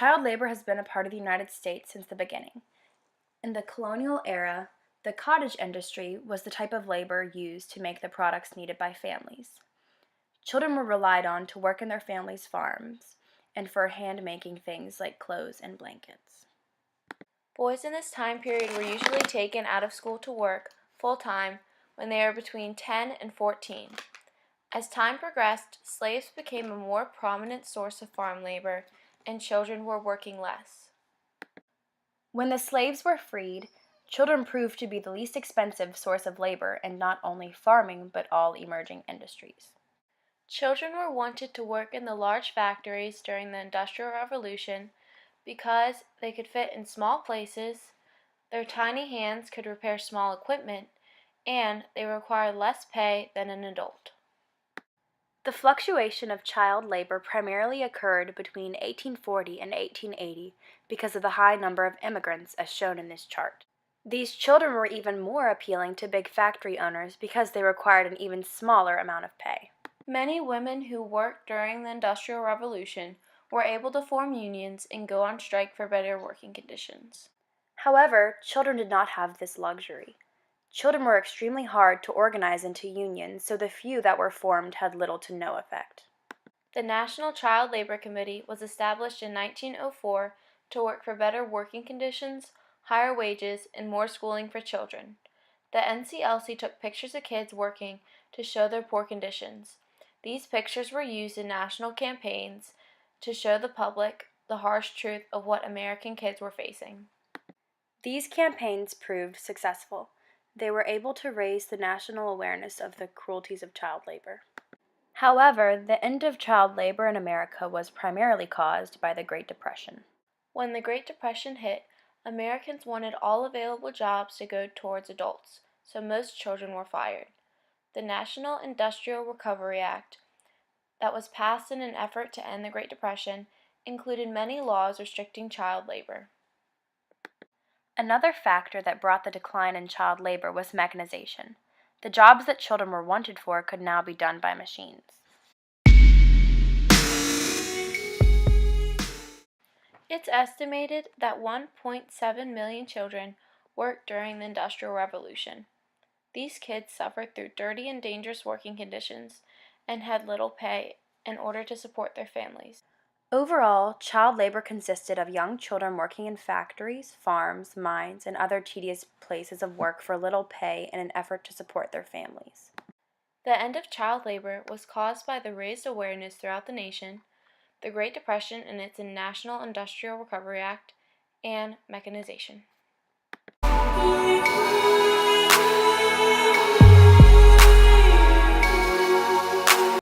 Child labor has been a part of the United States since the beginning. In the colonial era, the cottage industry was the type of labor used to make the products needed by families. Children were relied on to work in their families' farms and for hand-making things like clothes and blankets. Boys in this time period were usually taken out of school to work full-time when they were between 10 and 14. As time progressed, slaves became a more prominent source of farm labor, and children were working less. When the slaves were freed, children proved to be the least expensive source of labor in not only farming but all emerging industries. Children were wanted to work in the large factories during the Industrial Revolution because they could fit in small places, their tiny hands could repair small equipment, and they required less pay than an adult. The fluctuation of child labor primarily occurred between 1840 and 1880 because of the high number of immigrants as shown in this chart. These children were even more appealing to big factory owners because they required an even smaller amount of pay. Many women who worked during the Industrial Revolution were able to form unions and go on strike for better working conditions. However, children did not have this luxury. Children were extremely hard to organize into unions, so the few that were formed had little to no effect. The National Child Labor Committee was established in 1904 to work for better working conditions, higher wages, and more schooling for children. The NCLC took pictures of kids working to show their poor conditions. These pictures were used in national campaigns to show the public the harsh truth of what American kids were facing. These campaigns proved successful. They were able to raise the national awareness of the cruelties of child labor. However, the end of child labor in America was primarily caused by the Great Depression. When the Great Depression hit, Americans wanted all available jobs to go towards adults, so most children were fired. The National Industrial Recovery Act, that was passed in an effort to end the Great Depression, included many laws restricting child labor. Another factor that brought the decline in child labor was mechanization. The jobs that children were wanted for could now be done by machines. It's estimated that 1.7 million children worked during the Industrial Revolution. These kids suffered through dirty and dangerous working conditions and had little pay in order to support their families. Overall, child labor consisted of young children working in factories, farms, mines, and other tedious places of work for little pay in an effort to support their families. The end of child labor was caused by the raised awareness throughout the nation, the Great Depression and its National Industrial Recovery Act, and mechanization.